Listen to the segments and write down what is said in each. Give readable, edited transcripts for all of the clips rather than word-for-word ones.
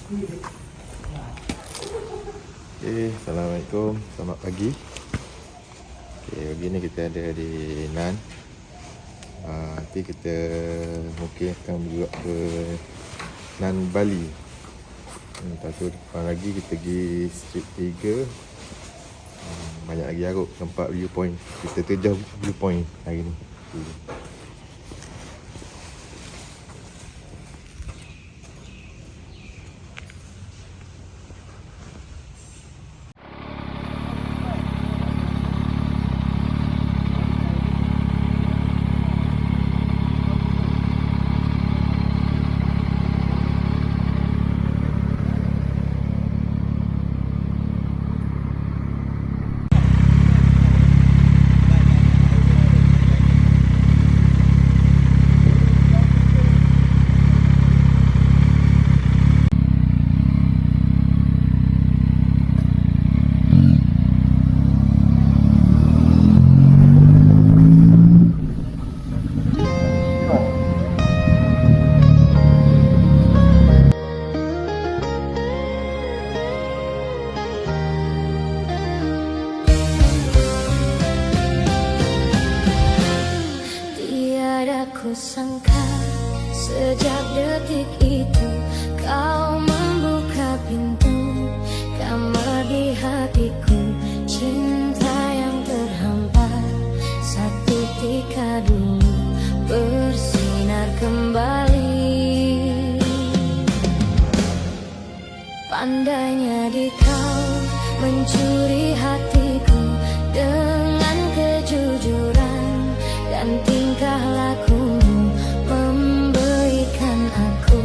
Assalamualaikum, selamat pagi. Begini kita ada di Nan. Nanti kita mungkin akan bergerak ke Nan Bali. Lepas tu depan lagi kita pergi Street 3. Banyak lagi arut tempat viewpoint. Kita terjauh viewpoint hari ni. Sangka sejak detik itu kau membuka pintu kamar di hatiku, cinta yang terhampa seketika dulu bersinar kembali. Pandainya di kau mencuri hatiku dengan kejujuran dan tingkah lakumu memberikan aku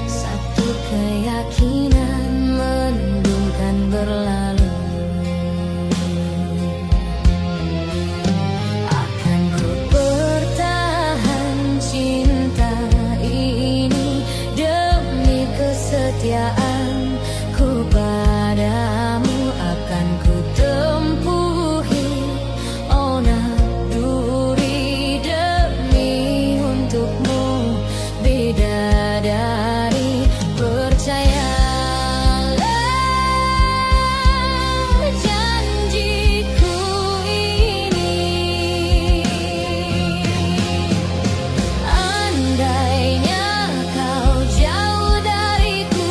satu keyakinan mendungkan berlalu. Akan ku bertahan cinta ini demi kesetiaanku padamu. Akan ku tempuhi ona duri demi untukmu bidadari. Percayalah janjiku ini, andainya kau jauh dariku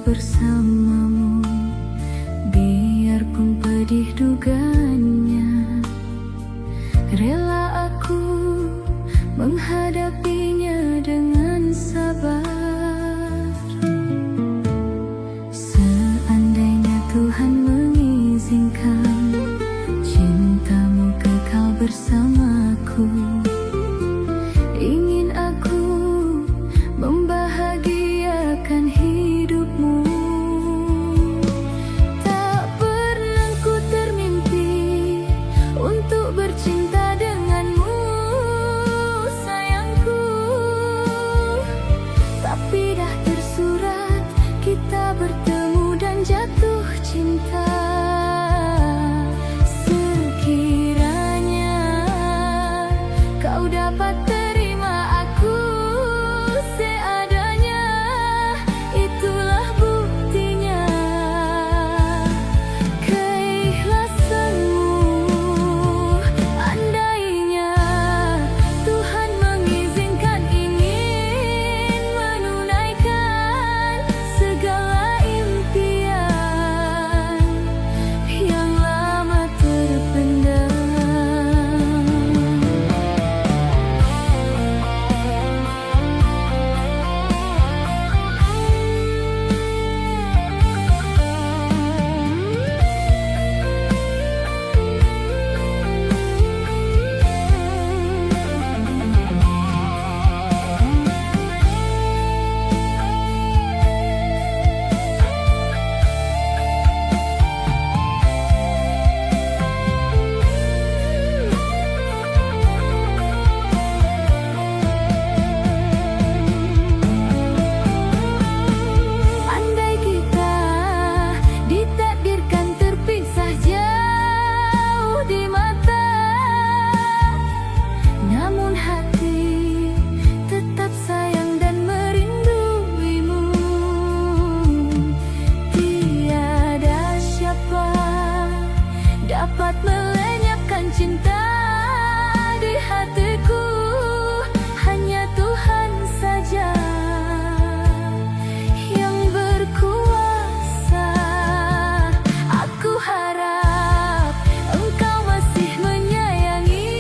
bersamamu, biarpun pedih dugaannya. Rela aku menghadapinya dengan sabar. Seandainya Tuhan mengizinkan cintamu kekal bersamaku, ingin aku membahagiakan hidupmu. Tak pernah ku termimpi untuk bercinta denganmu, sayangku. Tapi dah tersurat kita bertemu dan jatuh cinta. Sekiranya kau dapat terima aku seadanya, itulah buktinya keikhlasanmu. Andainya Tuhan mengizinkan, ingin menunaikan segala impian yang lama terpendam. Andai kita ditakdirkan terpisah jauh di mata, namun hati tetap sayang dan merinduimu. Tiada siapa dapat melenyapkan cinta di hatiku, hanya Tuhan saja yang berkuasa. Aku harap engkau masih menyayangi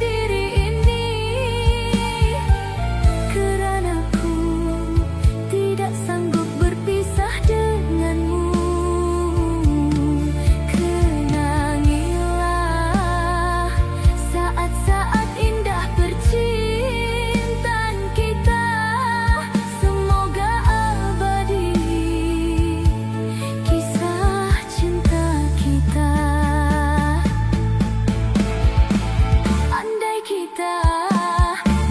diri ini, kerana ku tidak sanggup berpisah denganmu. Kenangilah saat-saat indah percintaan kita, semoga abadi kisah cinta kita. Andai kita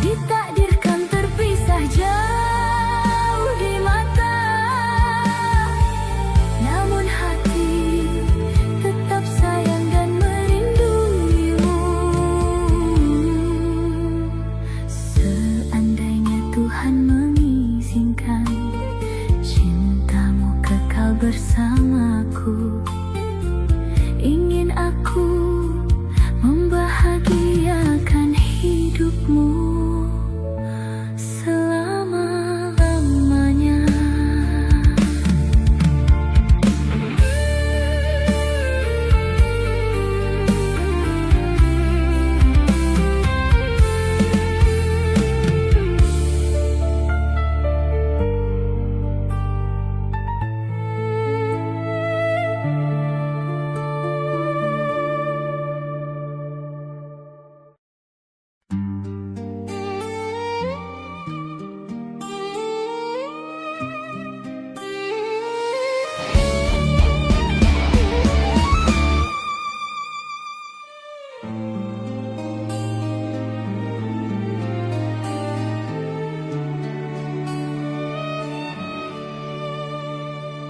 ditakdirkan terpisah jauh di mata, namun hati tetap sayang dan merinduimu. Seandainya Tuhan mengizinkan cintamu kekal bersamaku, ingin aku membahagiakan hidupmu selama-lamanya.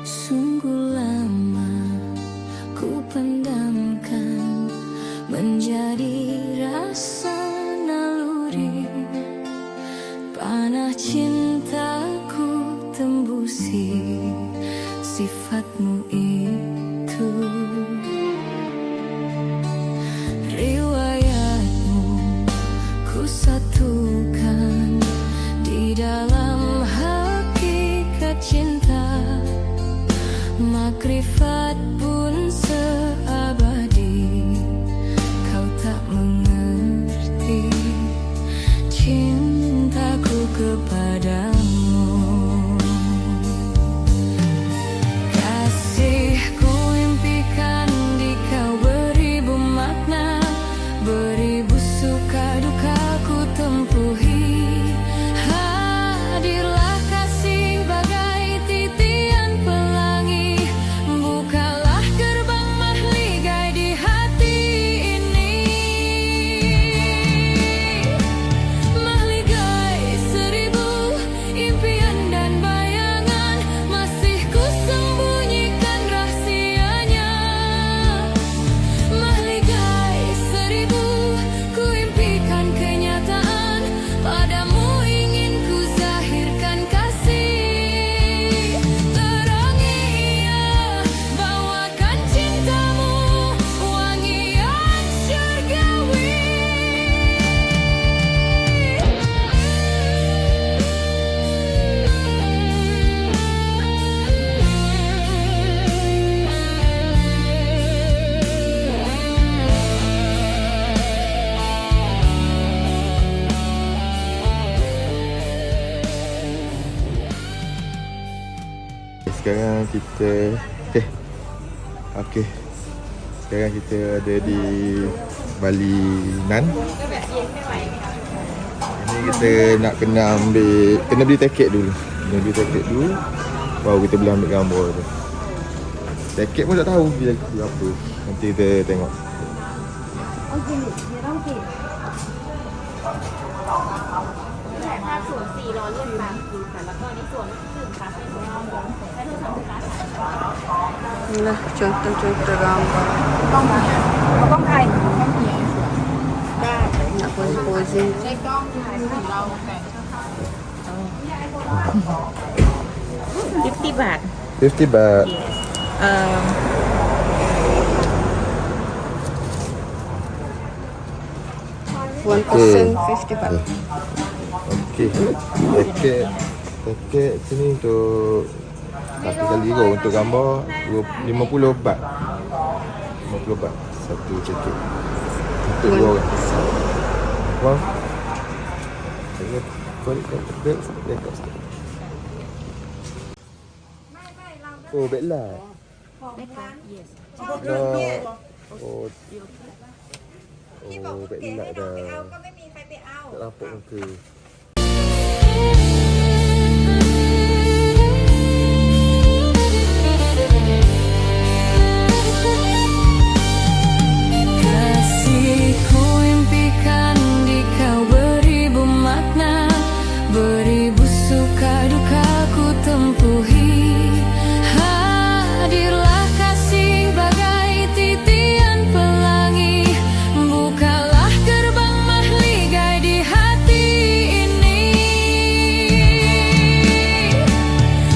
Sungguh lama ku pendamkan menjadi rasa naluri, panah cintaku tembusi sifatmu itu. Riwayatmu ku satukan di dalam hakikat cinta. sekarang kita Okey. Sekarang kita ada di Bali Nan. Ini kita nak kena beli tiket dulu. Baru kita boleh ambil gambar tu. Tiket pun tak tahu bila berapa. Nanti kita tengok. Okey, dia orang okey. แต่ถ้าส่วน4รอเลื่อนตามคิวค่ะแล้วก็ในส่วนที่1ค่ะเป็นของเราและที่2คือการถ่าย Inilah contoh-contoh gambar. Kau kai. Nak posing. 50 บาท 50 baht. 1% 50 baht. Okey. Tiket sini untuk satu kali go untuk gambar 50 baht. 50 baht satu tiket. Untuk dua orang. Wah. Dekat. Oh, baiklah. yes Oh, baiklah dah. Tak nampak muka. Kasihku impikan di kau beribu makna, beribu suka duka ku tempuhi. Hadirlah kasih bagai titian pelangi, bukalah gerbang mahligai di hati ini.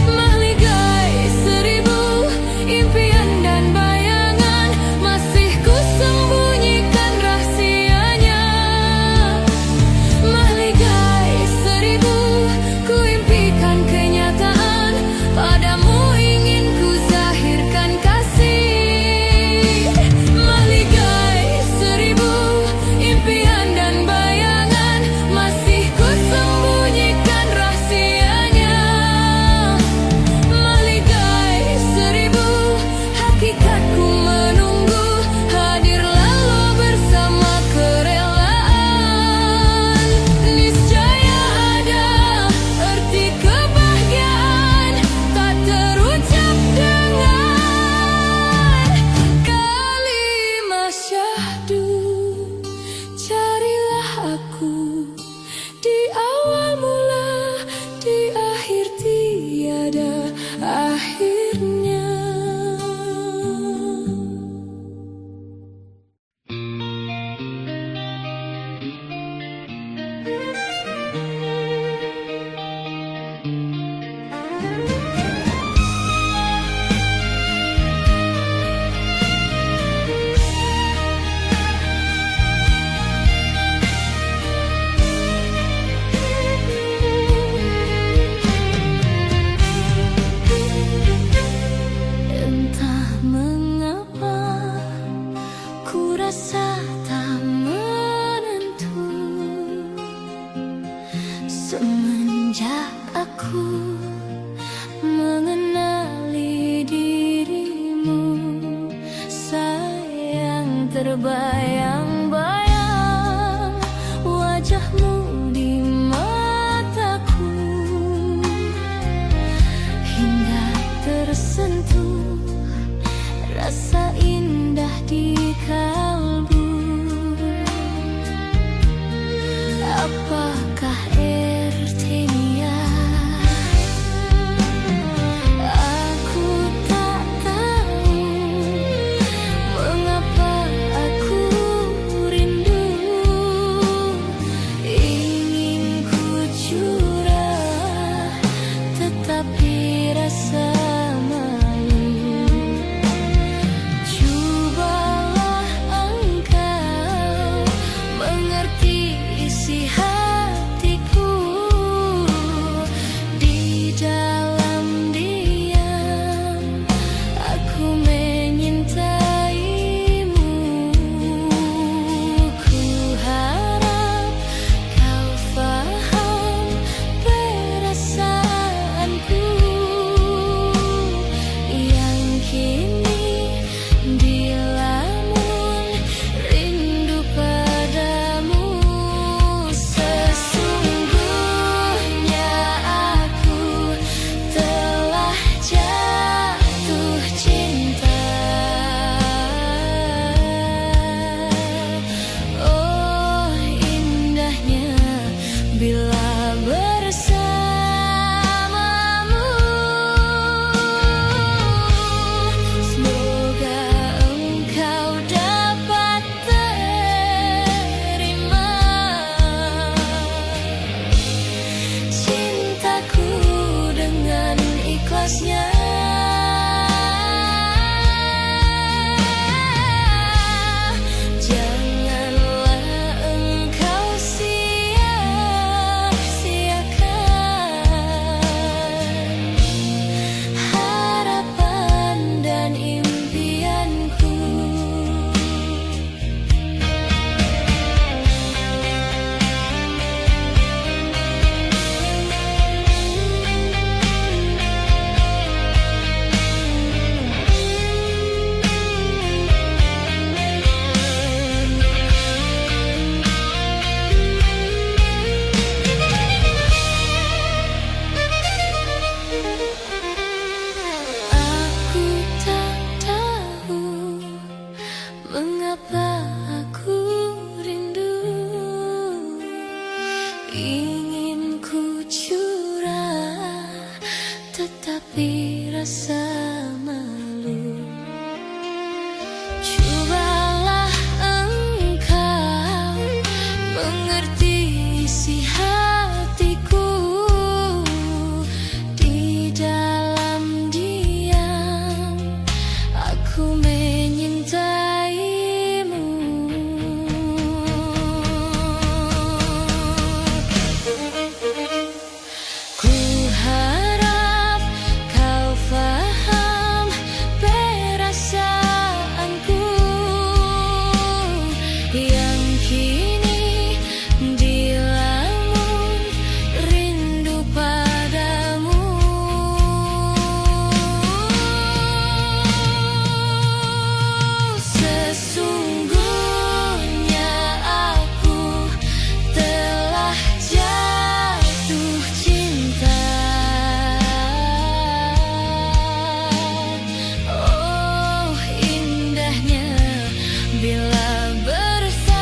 Mahligai 1000 impian dan bayangan, masih ku sembunyikan rahsianya. Mahligai 1000 ku impikan kenyataan, padamu ingin ku zahirkan kasih. Mahligai 1000 impian dan bayangan, masih ku sembunyikan rahsianya. Mahligai 1000 hakikatku menunggu, hadirlah lo bersama kerelaan. Niscaya ada erti kebahagiaan, tak terucap dengan kalimat syahdu. Carilah aku di awal mula, di akhir tiada akhirnya. Entah mengapa ku rasa tak menentu, semenjak aku mengenali dirimu. Sayang, terbayang-bayang wajahmu di mataku, hingga tersentuh rasa indah di kalbu. Apakah artinya? Aku tak tahu mengapa aku rindu, ingin ku curah, tetapi rasa malu. Cubalah Mengapa aku rindu, ingin ku curah, tetapi rasa malu. Cobalah engkau mengerti isi hatiku. Di dalam diam aku menyintaimu. Ku harap kau faham perasaanku yang kini dilamun rindu padamu. Sesungguhnya aku telah jatuh cinta. Oh, indahnya bila bersamamu.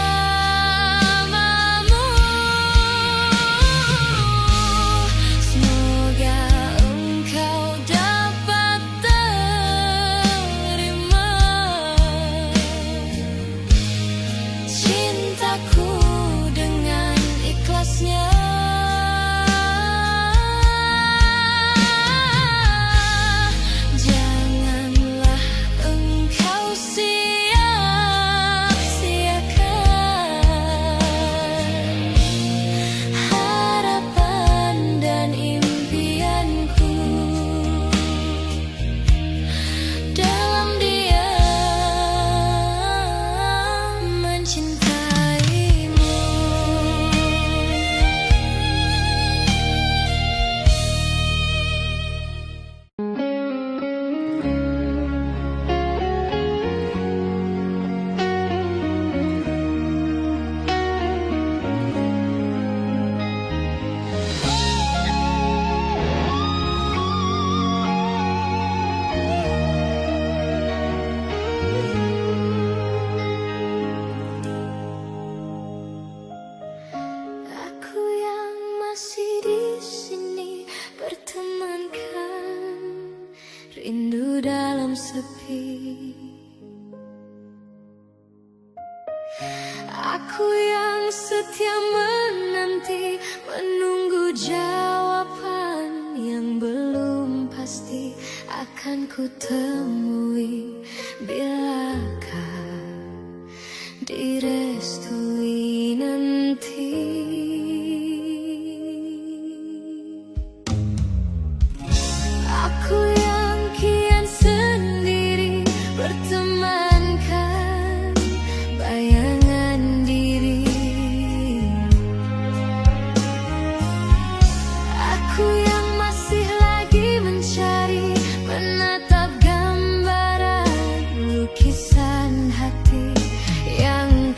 Semoga engkau dapat terima cintaku dengan ikhlasnya. Janganlah engkau sia-siakan harapan dan impianku dalam diam mencintaimu. Aku yang masih di sini pertemankan rindu dalam sepi. Aku yang setia menanti, menunggu jawaban yang belum pasti akan ku temui. Bilakah direstui nanti? Aku yang kian sendiri bertemankan bayangan diri. Aku yang masih lagi mencari, menatap gambaran lukisan hati yang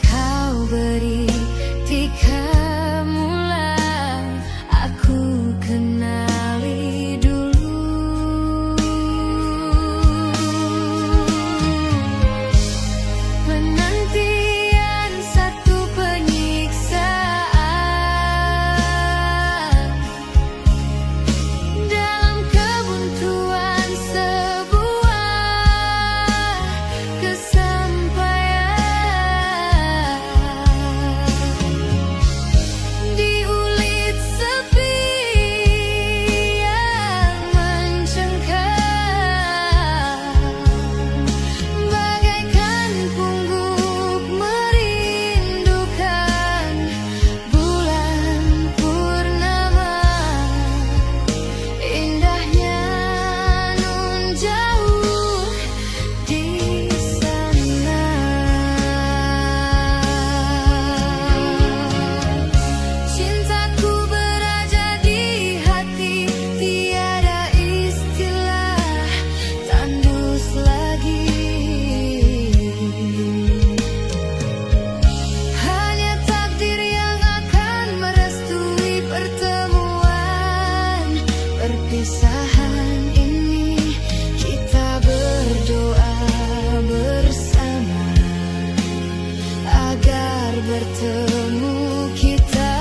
bertemu kita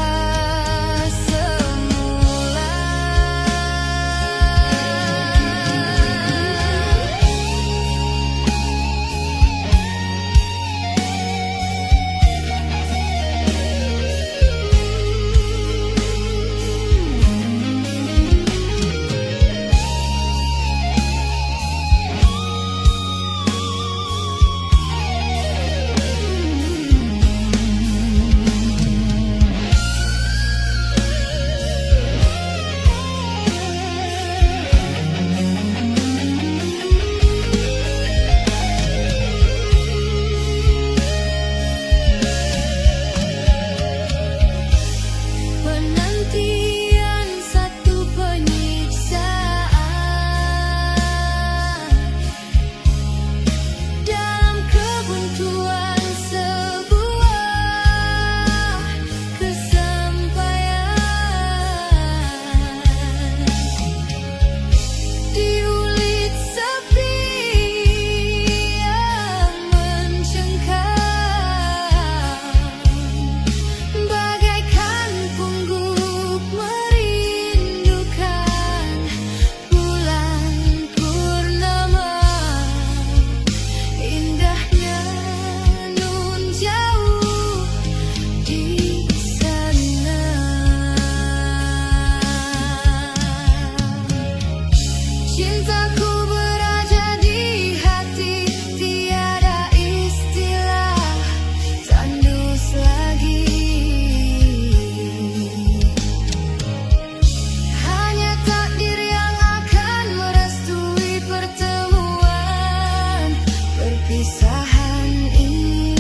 semula. Penantian satu penyiksaan dalam kebuntuan sebuah kesampaian di ulit sepi yang mencengkam bagaikan pungguk merindukan bulan purnama. Indahnya nun jauh di sana. Cintaku berada di hati, tiada istilah tandus lagi. Hanya takdir yang akan merestui pertemuan. Perpisahan ini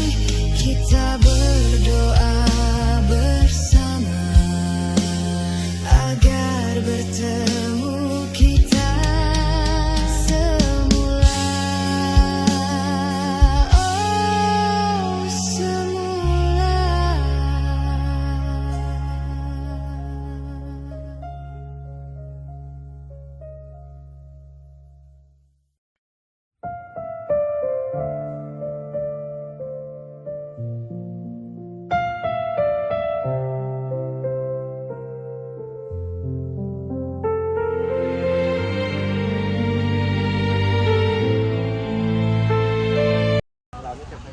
kita berdoa bersama agar bertemu kita semula. Oh, semula.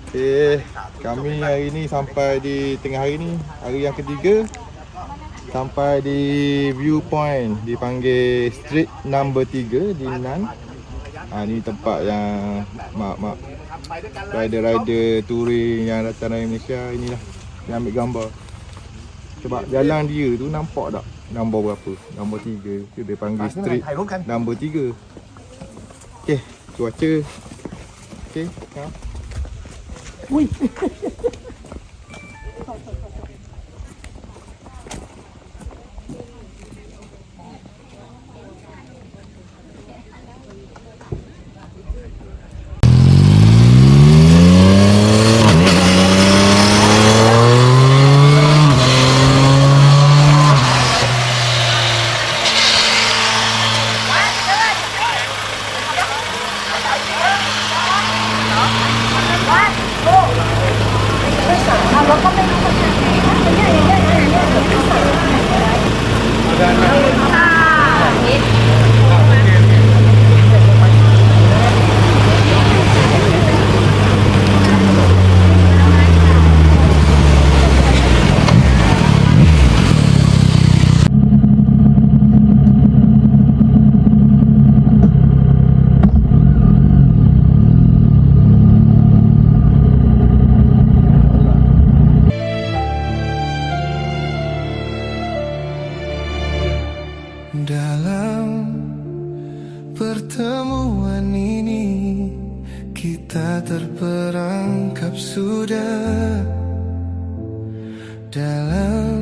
Okay, kami hari ni sampai di tengah hari ni, hari yang ketiga. Sampai di viewpoint dipanggil street number 3 di Nan. Ni tempat yang mak rider-rider touring yang datang dari Malaysia inilah yang ambil gambar. Sebab jalan dia tu nampak tak nombor berapa? Nombor 3. Dia panggil street number 3. Okey, cuaca. Okey, ha. Dalam pertemuan ini kita terperangkap sudah dalam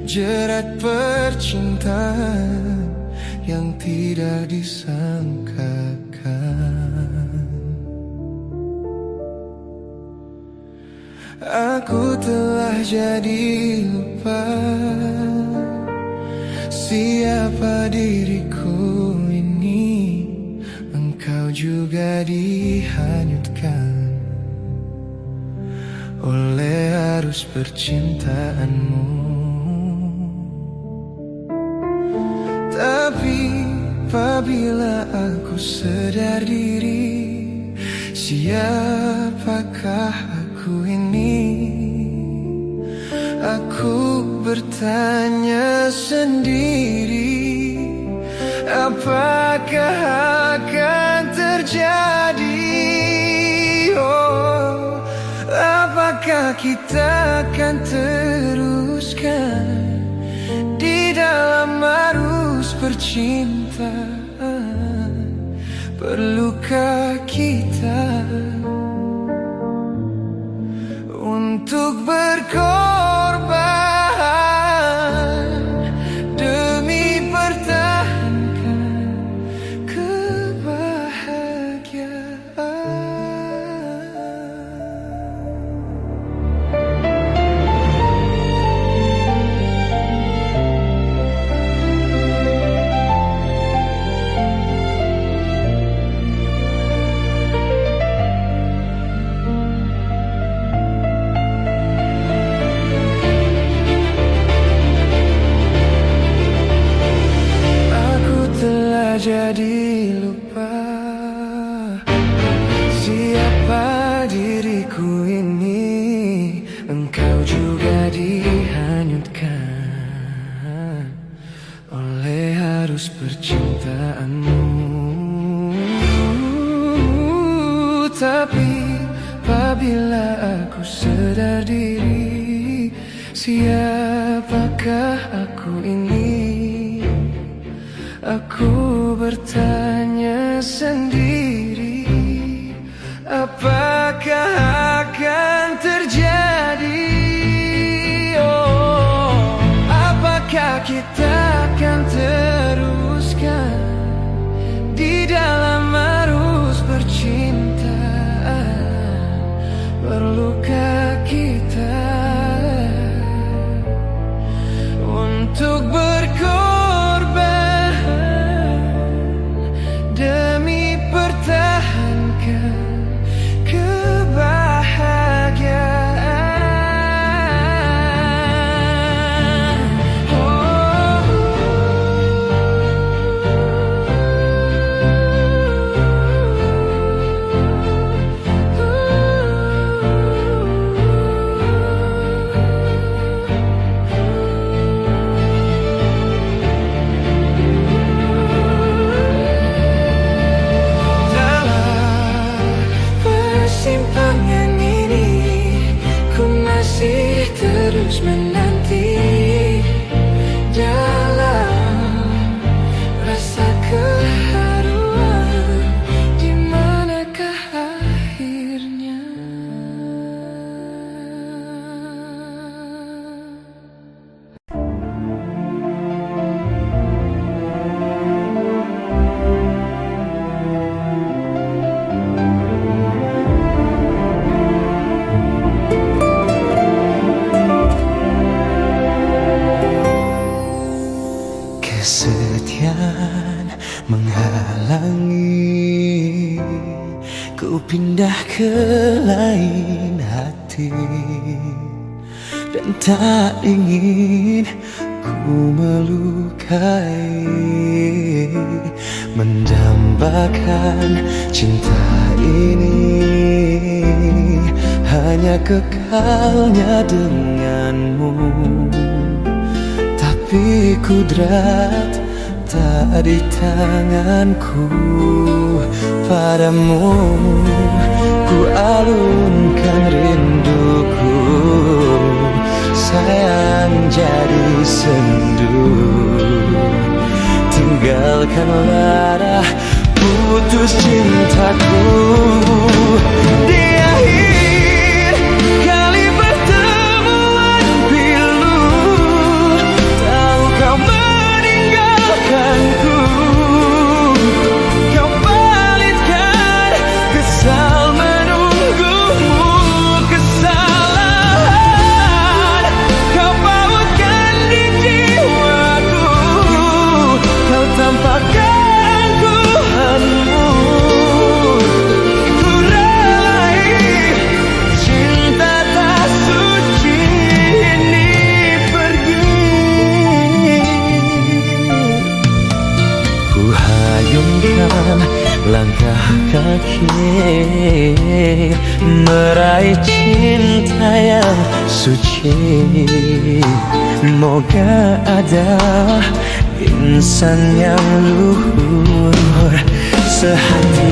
jerat percintaan yang tidak disangkakan. Aku telah jadi lupa siapa diriku ini. Engkau juga dihanyutkan oleh harus percintaanmu. Tapi apabila aku sadar diri, siapakah aku ini? Aku bertanya sendiri, apakah akan terjadi? Oh, apakah kita akan teruskan di dalam arus percintaan? Perlukah kita untuk berkorban demi pertahankan kebahagiaan? Jadi lupa siapa diriku ini. Engkau juga dihanyutkan oleh arus percintaanmu. Tapi apabila aku sadar diri, siapakah aku ini? Aku bertanya sendiri, apakah akan terjadi? Oh, apakah kita akan teruskan di dalam arus percintaan? Perlukah kita untuk berkorban demi pertahankan kebahagiaan? Persimpangan ini ku masih terus menanti dalam rasa keharuan. Di manakah akhirnya? Kesedihan menghalangi ku pindah ke lain hati, dan tak ingin ku melukai, mendambakan cinta ini hanya kekalnya denganmu. Tapi kudrat tak di tanganku, padamu ku alunkan rinduku. Sayang jadi sendu, tinggalkanlah putus cintaku. Di akhir kali pertemuan pilu, tahu kau meninggalkanku. Kau balitkan kesal menunggumu, kesalahan kau bautkan di jiwaku. Kau tampakkan ku hambur kaki meraih cinta yang suci. Moga ada insan yang luhur sehati.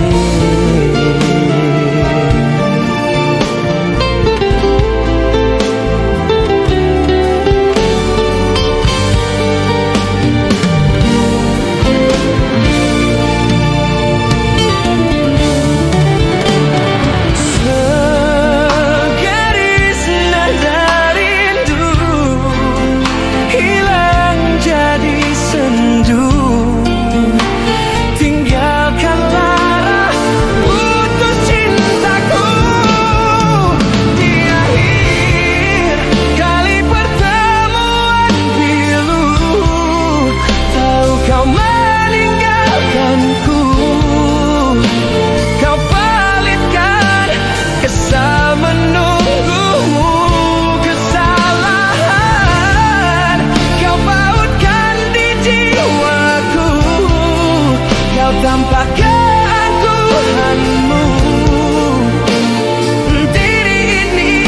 Tanpa keangkuhanmu, diri ini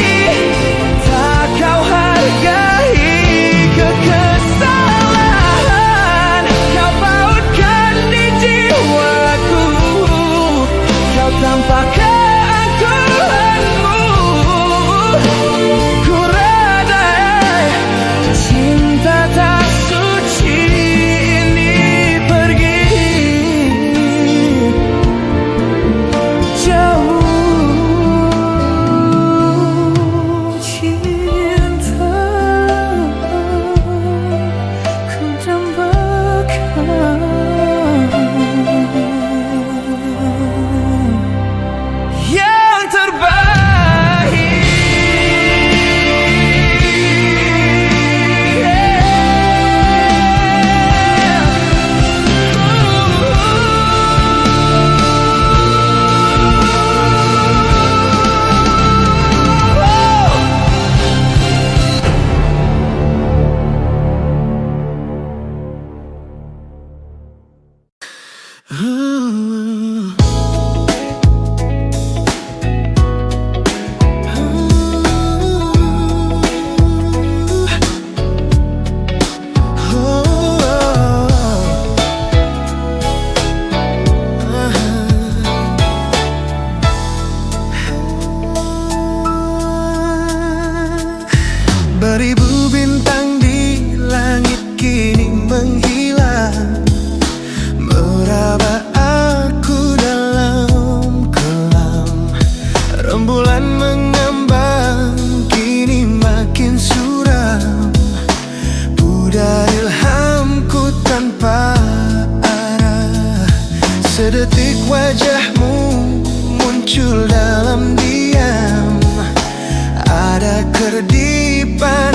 tak kau hargai kekesalan. Kau bautkan di jiwaku, kau tanpa keangkuhanmu. Ku redai cinta tak suci ini pergi. Beribu bintang di langit kini menghilang, meraba aku dalam kelam. Rembulan mengambang kini makin suram, pudar ilhamku tanpa arah. Sedetik wajahmu muncul dalam diam, ada kerdipan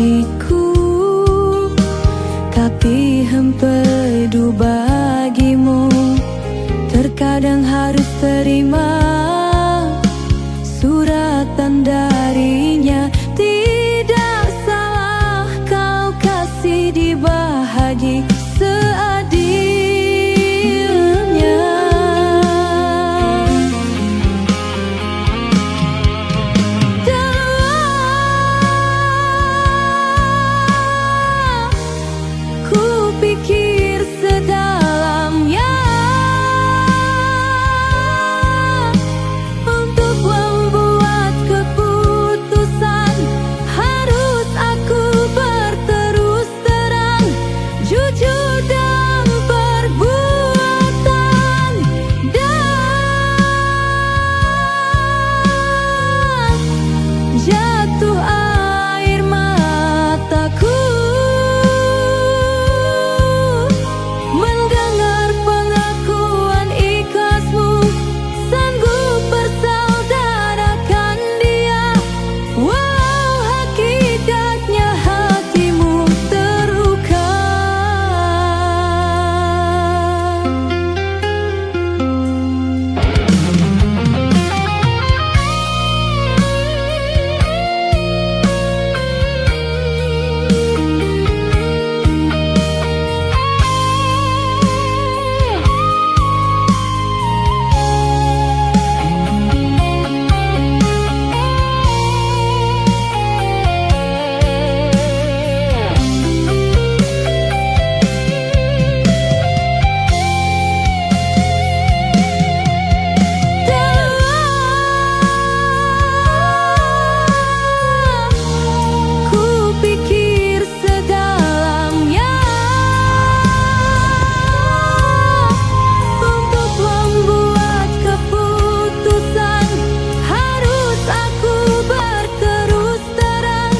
bagiku, tapi empedu bagimu. Terkadang harus terima suratan darinya. Tidak salah kau kasih dibahagi seadilnya. Ku pikir sedalamnya untuk membuat keputusan. Harus aku berterus terang, jujur dalam perbuatan, dan jatuh air mataku mendengar pengakuan ikhlasmu. Sanggup bersaudarakan dia, walau hakikatnya hatimu terluka. Ku pikir sedalamnya untuk membuat keputusan. Harus aku berterus terang,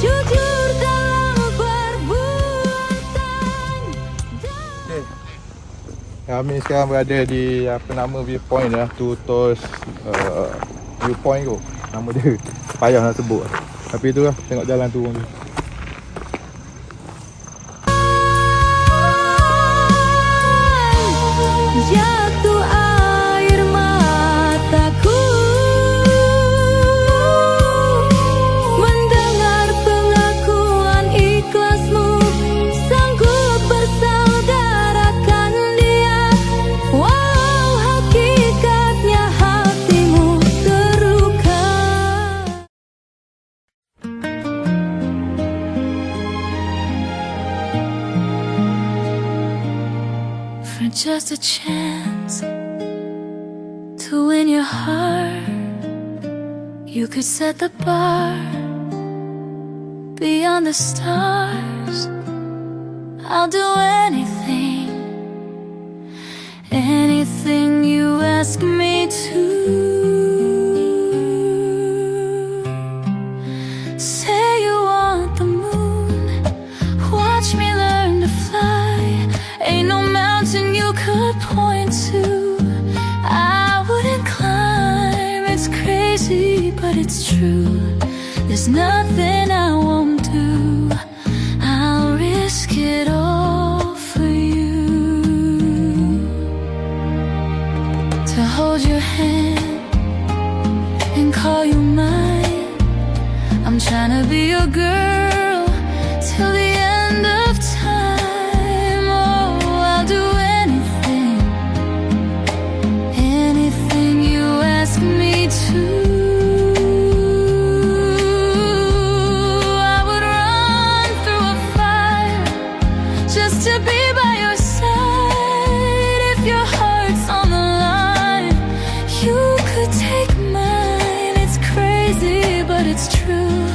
jujur dalam perbuatan. Kami sekarang berada di apa nama viewpoint dah, Tutos viewpoint tu. Nama dia payah nak sebut. Tapi itulah, tengok jalan turun tu. Jatuh air mataku mendengar pengakuan ikhlasmu. Sanggup bersaudarakan dia, walau hakikatnya hatimu terluka. For just a chance to win your heart, you could set the bar beyond the stars. I'll do anything, anything you ask me to. Say you want the moon, watch me learn to fly. Ain't no mountain you could point to I wouldn't climb. It's crazy, but it's true. There's nothing I won't do. I'll risk it all for you. To hold your hand and call you mine. I'm trying to be your girl till the end of time. Oh, I'll do anything, anything you ask me to. I would run through a fire just to be by your side. If your heart's on the line, you could take mine. It's crazy, but it's true.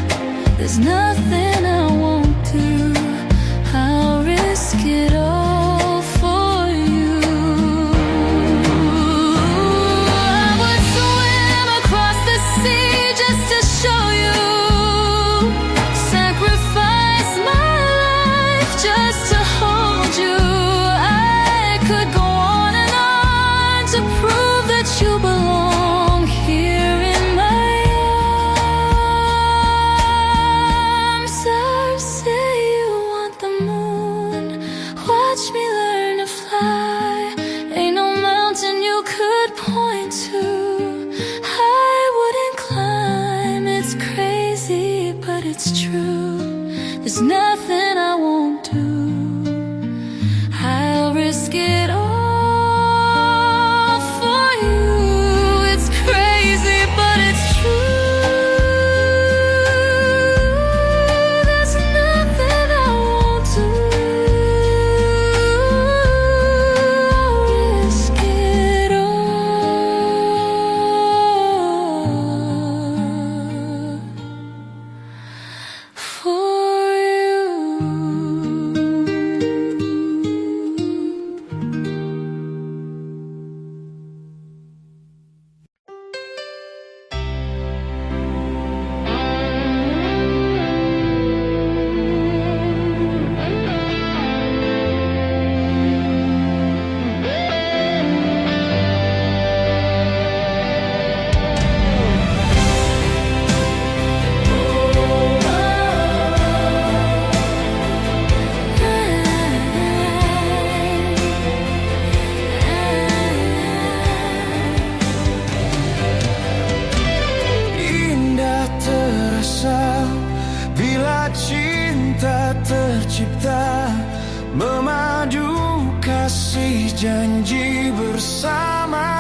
There's nothing I won't do. I'll risk it all for you. I would swim across the sea just to show you. Sacrifice my life just to hold you. I could go on and on to prove that you belong here in my arms. There's nothing I won't do. I'll risk it all for you. It's crazy, but it's true. There's nothing I won't do. I'll risk it all for you. Indah terasa bila cinta tercipta, memadu kasih janji bersama,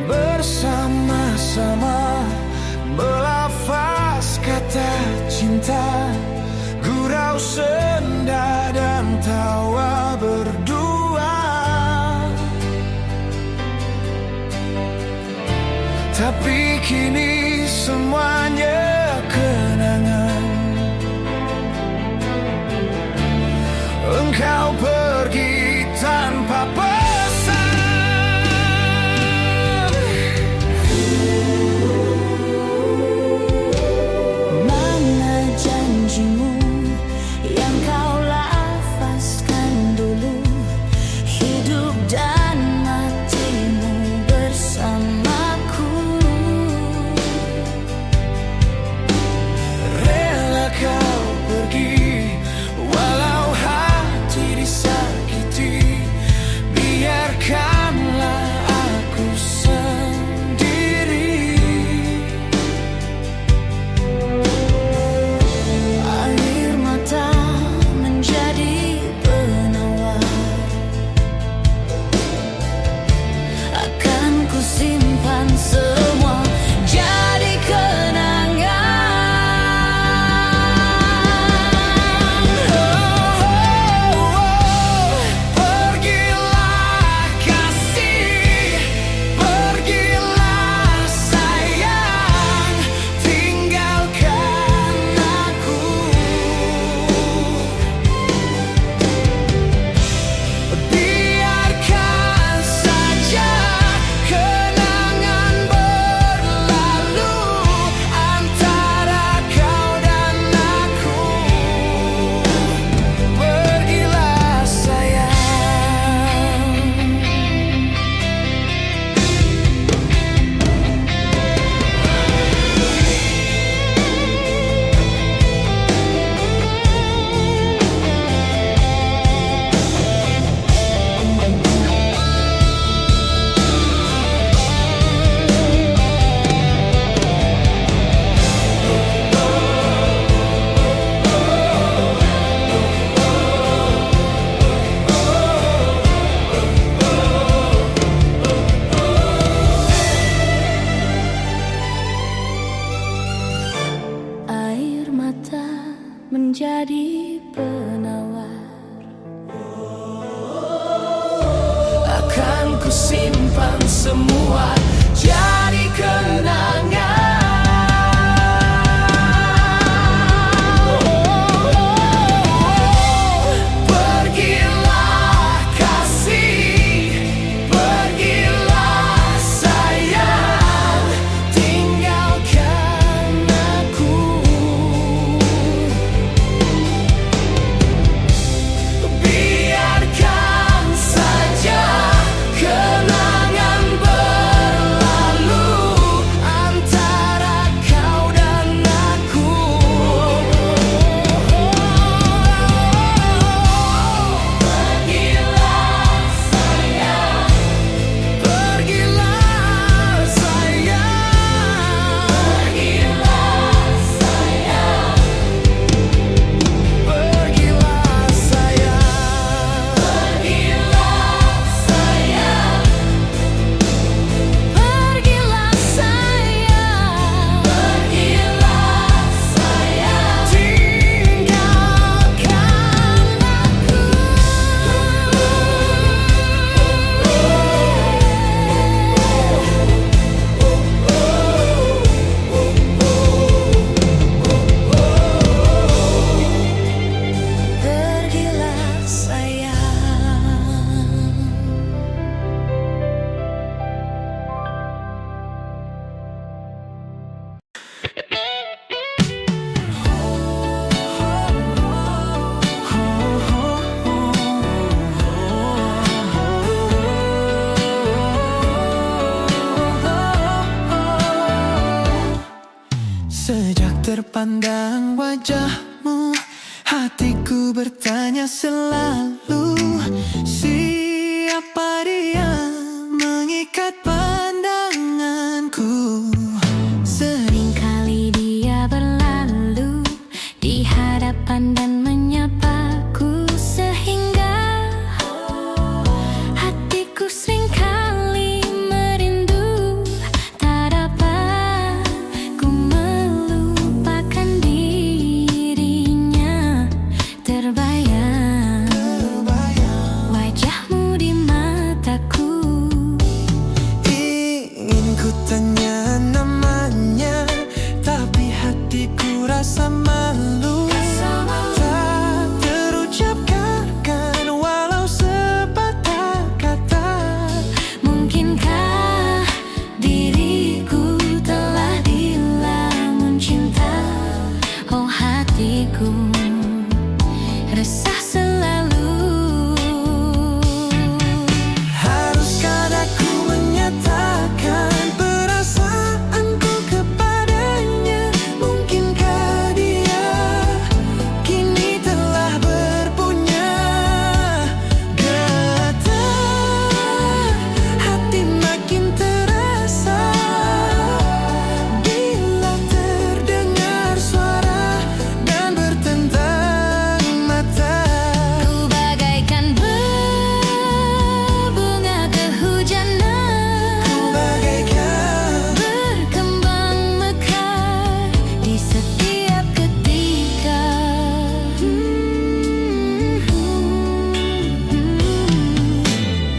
bersama-sama melafaz kata cinta, gurau senda dan tawa berdua. Tapi kini semuanya kenangan. Engkau pergi tanpa pesan. Mana janjimu yang kau lafazkan dulu? Hidup dan matimu bersamaku. Rela kau pergi walau hati disakiti. Biarkanlah aku sendiri. Air mata menjadi penawar, akan ku simpan semua jadi kenangan. Pergilah kasih, pergilah sayang, tinggalkan aku. Biarkan saja kenangan berlalu antara kau dan aku. Pergilah sayang. Air mata menjadi penawar, Akan ku simpan semua jadi kenangan. Pergilah kasih, pergilah sayang, tinggalkan aku. Biarkan saja kenangan berlalu pandang wajahmu, hatiku bertanya selalu, siapa dia mengikat pandanganku. Seringkali dia berlalu di hadapan dan menyapaku, sehingga hatiku seringkali merindu. Tak dapat ku melupakan dirinya, terbayang wajahmu di mataku. Ingin ku tanya namanya, tapi hatiku rasa malu. Tak terucapkan walau sepatah kata. Mungkinkah diriku telah dilamun cinta? Oh hatiku resah selalu. Haruskah aku menyatakan perasaanku kepadanya? Mungkinkah dia kini telah berpunya? Getar hati makin terasa bila terdengar suara dan bertentang mata. Ku bagaikan berbunga kehujanan, Bagaikan berkembang mekar di setiap ketika.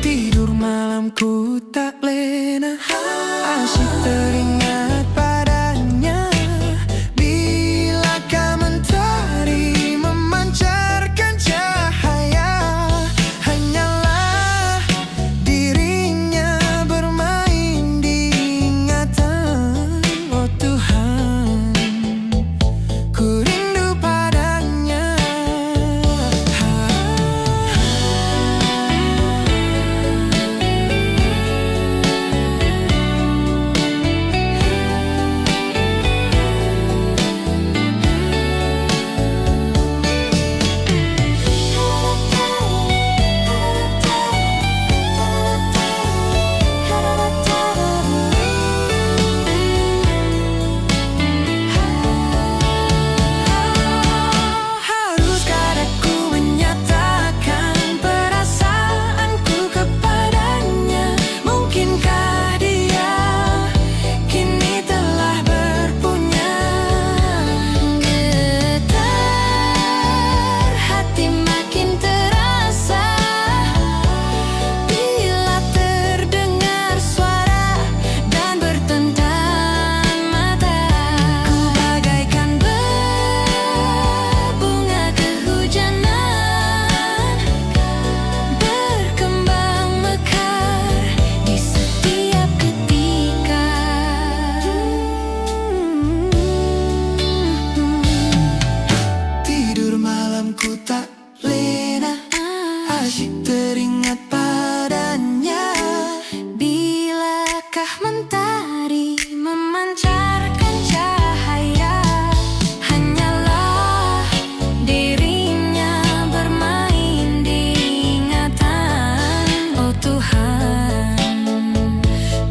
tidur malamku tak lena, asyik teringat padanya. Bilakah mentari memancarkan cahaya, hanyalah dirinya bermain di ingatan. Oh Tuhan, ku rindu padanya. Haruskah aku menyatakan perasaanku kepadanya? Mungkinkah dia kini telah berpunya? Getar hati makin terasa bila terdengar suara dan bertentang mata. Ku bagaikan berbunga kehujanan, berkembang mekar di setiap ketika. Tidur malamku tak lena, asyik teringat padanya. Bilakah mentari memancarkan cahaya, hanyalah dirinya bermain di ingatan. Oh Tuhan,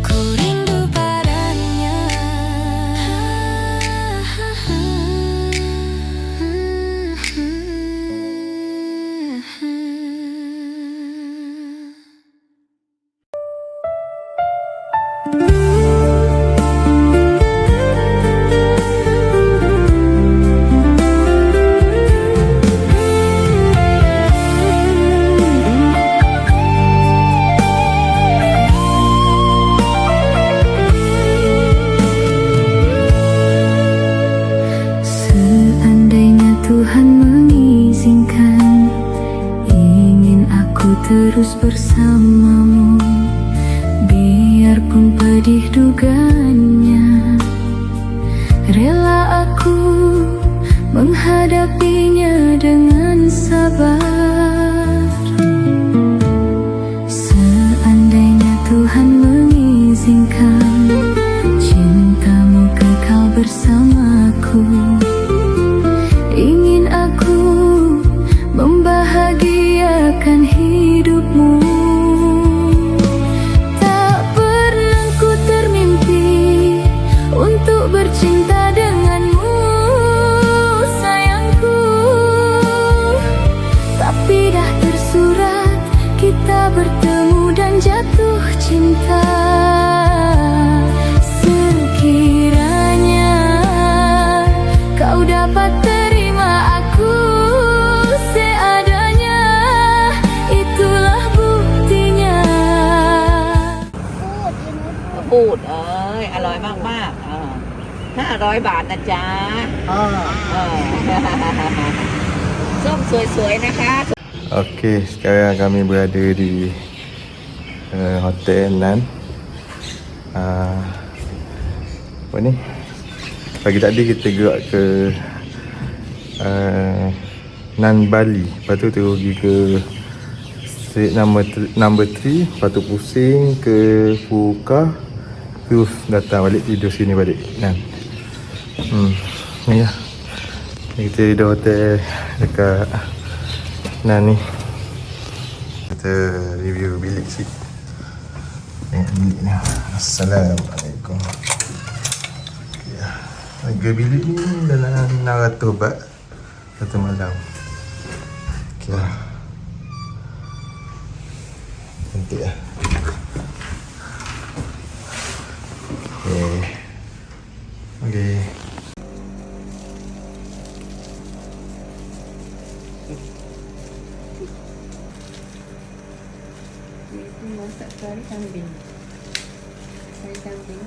ku rindu padanya. Seandainya Tuhan mengizinkan, ingin aku terus bersamamu, biarpun pedih dugaannya. Rela aku menghadapinya dengan sabar. Seandainya Tuhan mengizinkan, cintamu kekal bersamaku. akan hidupmu. Tak pernah ku termimpi untuk bercinta denganmu, sayangku. Tapi dah tersurat kita bertemu dan jatuh cinta. Sekiranya kau dapat terima aku seadanya, itulah buktinya. พูดอร่อยมากๆ500 บาทนะจ๊ะส้มสวยๆนะคะ Okey, sekarang kami berada di Hotel Nan. Apa ni? Pagi tadi kita gerak ke Nan Bali. Lepas tu pergi ke Street number 3. Lepas tu pusing ke Phuket. Terus datang balik, tidur sini balik Nan. Ni lah. Kita di hotel dekat Nan ni. Kita review bilik sikit. Tengok bilik ni. Assalamualaikum. Ya. Harga bilik ni dalam 600 baht satu malam. Okey lah. Cantik lah. Okey. Masak kari kambing. Kari kambing.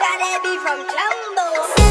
That be from Jumbo.